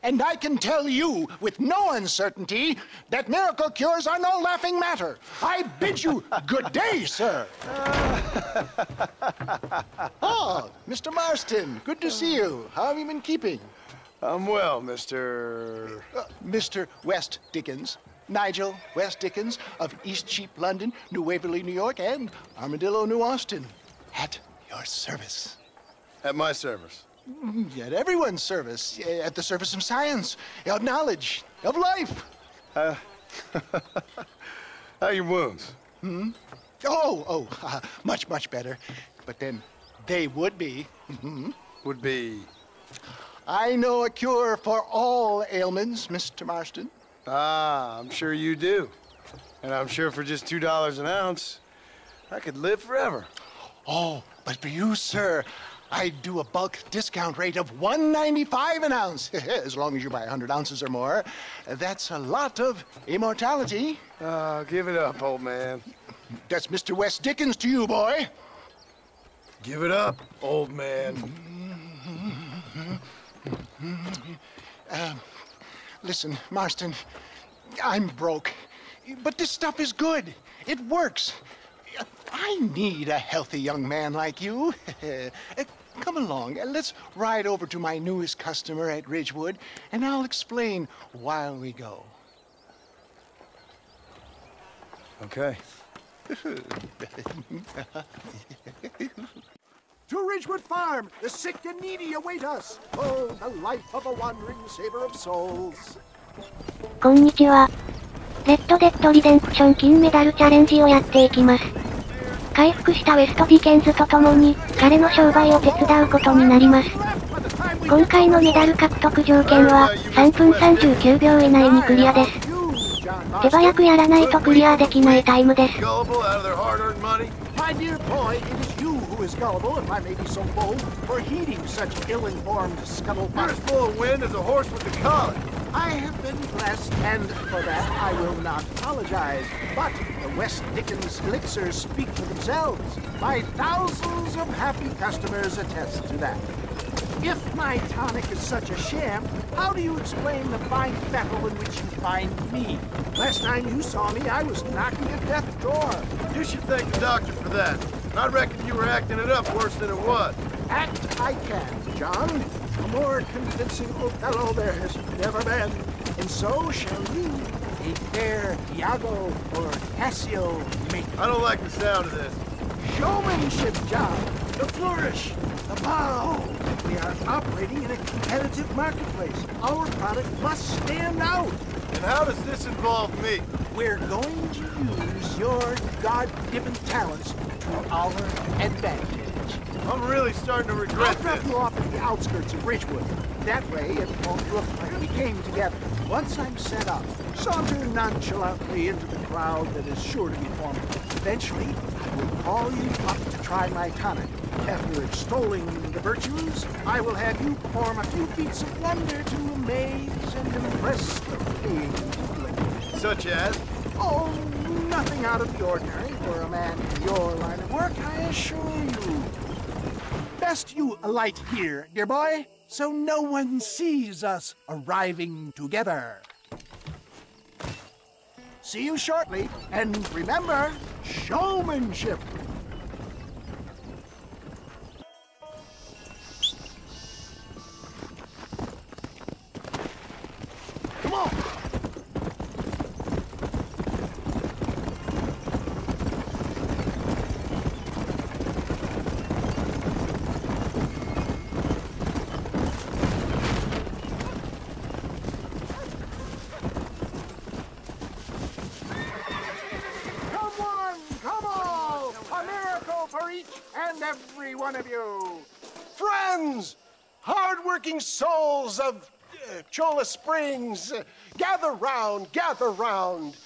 And I can tell you with no uncertainty that miracle cures are no laughing matter. I bid you good day, sir. Oh, Mr. Marston, good to see you. How have you been keeping? I'm well, Mr. Mr. West Dickens. Nigel West Dickens of Eastcheap, London, New Waverly, New York, and Armadillo, New Austin. At your service. At my service. At everyone's service. At the service of science, of knowledge, of life. How are your wounds? Much, much better. But then they would be. Would be? I know a cure for all ailments, Mr. Marston. Ah, I'm sure you do. And I'm sure for just $2 an ounce, I could live forever. Oh, but for you, sir, I'd do a bulk discount rate of $1.95 an ounce, as long as you buy 100 ounces or more. That's a lot of immortality. Give it up, old man. That's Mr. West Dickens to you, boy. Give it up, old man. Listen, Marston, I'm broke, but this stuff is good. It works. I need a healthy young man like you. Come along, let's ride over to my newest customer at Ridgewood, and I'll explain while we go. Okay. To Ridgewood Farm, the sick and needy await us. Oh, the life of a wandering saver of souls. こんにちは。レッドデッドリデンプション金メダルチャレンジをやっていきます。回復したウェスト・ディケンズと共に、彼の商売を手伝うことになります。今回のメダル獲得条件は、3分39秒以内にクリアです。手早くやらないとクリアできないタイムです。My dear boy, it is you who is gullible, if I may be so bold, for heeding such ill-informed scuttlebutt. You're as full of wind as a horse with the collar. I have been blessed, and for that I will not apologize. But the West Dickens elixirs speak for themselves. My thousands of happy customers attest to that. If my tonic is such a sham, how do you explain the fine fettle in which you find me? Last time you saw me, I was knocking at death's door. You should thank the doctor for that. I reckon you were acting it up worse than it was. Act I can, John. A more convincing Othello there has never been. And so shall you, a fair Iago or Cassio make. I don't like the sound of this. Showmanship, John. The flourish. The bow. We are operating in a competitive marketplace. Our product must stand out. And how does this involve me? We're going to use your God-given talents to our advantage. I'm really starting to regret I'll drop this. you off at the outskirts of Ridgewood. That way it won't look like we came together. Once I'm set up, saunter nonchalantly into the crowd that is sure to be forming. Eventually, I will call you up to try my tonic. After extolling the virtues, I will have you perform a few feats of wonder to amaze and impress the paying public. Such as? Oh, nothing out of the ordinary for a man in your line of work, I assure you. Best you alight here, dear boy, so no one sees us arriving together. See you shortly, and remember, showmanship. Come on. Every one of you. Friends, hard-working souls of Cholla Springs, gather round, gather round.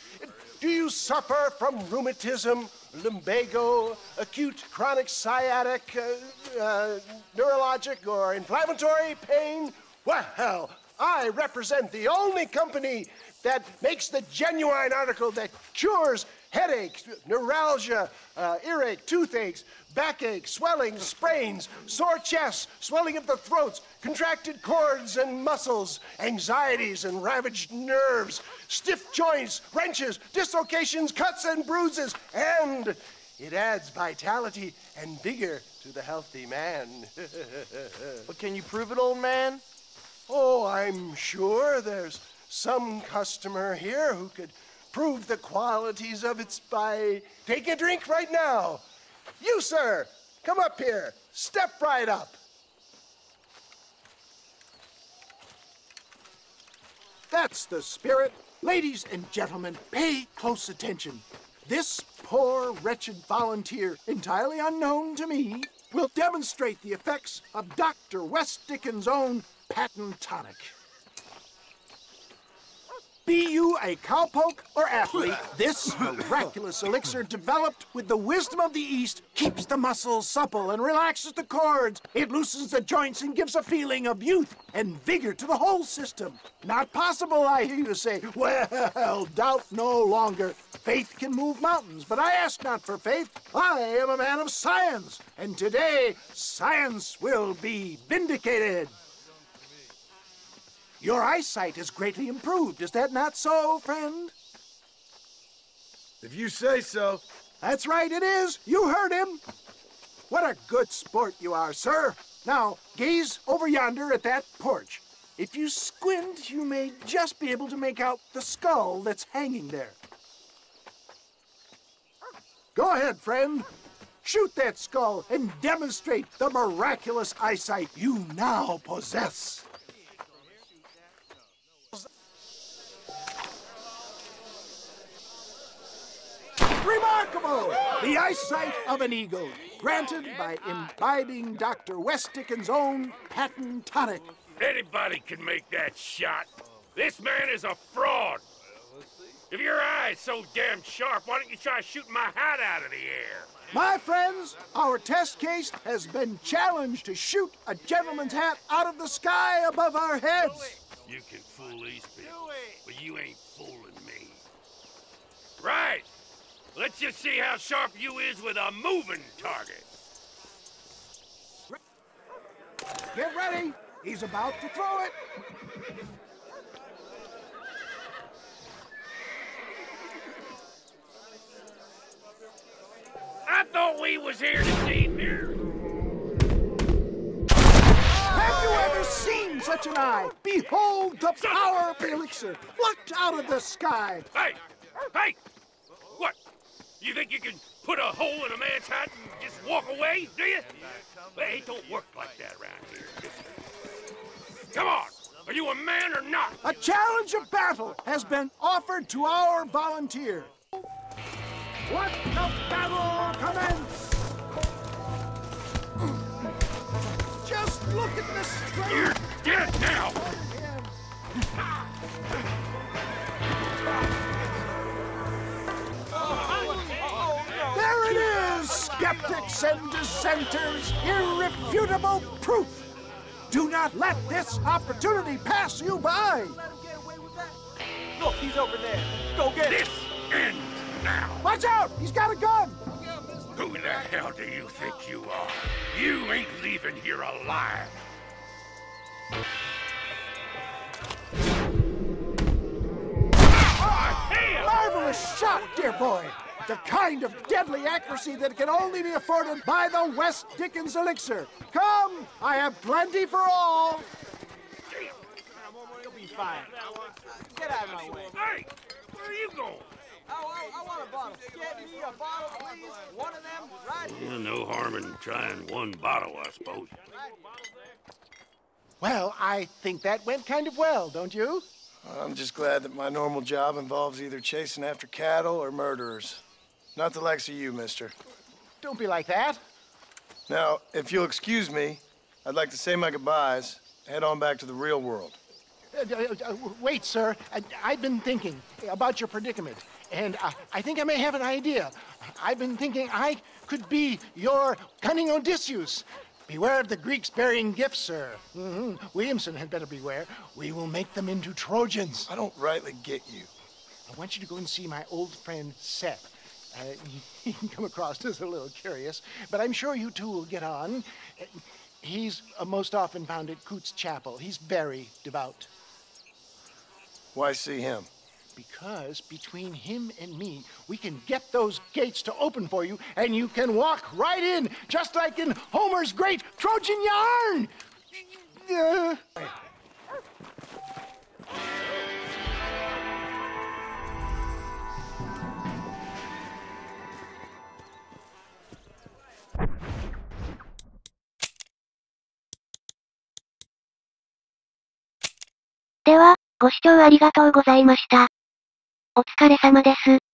Do you suffer from rheumatism, lumbago, acute chronic sciatic, neurologic, or inflammatory pain? Well, I represent the only company that makes the genuine article that cures headaches, neuralgia, earache, toothaches, backache, swelling, sprains, sore chests, swelling of the throats, contracted cords and muscles, anxieties and ravaged nerves, stiff joints, wrenches, dislocations, cuts and bruises, and it adds vitality and vigor to the healthy man. But can you prove it, old man? Oh, I'm sure there's some customer here who could prove the qualities of it by taking a drink right now. You, sir, come up here. Step right up. That's the spirit. Ladies and gentlemen, pay close attention. This poor, wretched volunteer, entirely unknown to me, will demonstrate the effects of Dr. West Dickens' own patent tonic. Be you a cowpoke or athlete, this miraculous elixir developed with the wisdom of the East keeps the muscles supple and relaxes the cords. It loosens the joints and gives a feeling of youth and vigor to the whole system. Not possible, I hear you say. Well, doubt no longer. Faith can move mountains, but I ask not for faith. I am a man of science, and today science will be vindicated. Your eyesight has greatly improved. Is that not so, friend? If you say so. That's right, it is. You heard him. What a good sport you are, sir. Now, gaze over yonder at that porch. If you squint, you may just be able to make out the skull that's hanging there. Go ahead, friend. Shoot that skull and demonstrate the miraculous eyesight you now possess. Remarkable! The eyesight of an eagle, granted by imbibing Dr. West Dickens' own patent tonic. Anybody can make that shot. This man is a fraud. If your eye's so damn sharp, why don't you try shooting my hat out of the air? My friends, our test case has been challenged to shoot a gentleman's hat out of the sky above our heads. You can fool these people, but you ain't fooling me. Right. Let's just see how sharp you is with a moving target. Get ready. He's about to throw it. I thought we was here to see mirrors. Have you ever seen such an eye? Behold the power of the elixir, plucked out of the sky. Hey! Hey! What? You think you can put a hole in a man's hat and just walk away, do you? Hey, it don't work like that around here. Come on! Are you a man or not? A challenge of battle has been offered to our volunteer. Let the battle commence! Just look at this strength! You're dead now! There it is, skeptics and dissenters, irrefutable proof. Do not let this opportunity pass you by. Look, he's over there. Go get him. This ends now! Watch out, he's got a gun. Who the hell do you think you are? You ain't leaving here alive. Marvelous shot, dear boy. The kind of deadly accuracy that can only be afforded by the West Dickens elixir. Come, I have plenty for all. You'll be fine. Get out of my way. Hey, where are you going? I want a bottle. Get me a bottle, please. One of them, right here. Well, no harm in trying one bottle, I suppose. Well, I think that went kind of well, don't you? I'm just glad that my normal job involves either chasing after cattle or murderers. Not the likes of you, mister. Don't be like that. Now, if you'll excuse me, I'd like to say my goodbyes, head on back to the real world. Wait, sir. I've been thinking about your predicament, and I think I may have an idea. I've been thinking I could be your cunning Odysseus. Beware of the Greeks bearing gifts, sir. Williamson had better beware. We will make them into Trojans. I don't rightly get you. I want you to go and see my old friend Seth. He can come across as a little curious, but I'm sure you two will get on. He's most often found at Coots Chapel. He's very devout. Why see him? Because between him and me, we can get those gates to open for you, and you can walk right in, just like in Homer's great Trojan yarn!では、ご視聴ありがとうございました。お疲れ様です。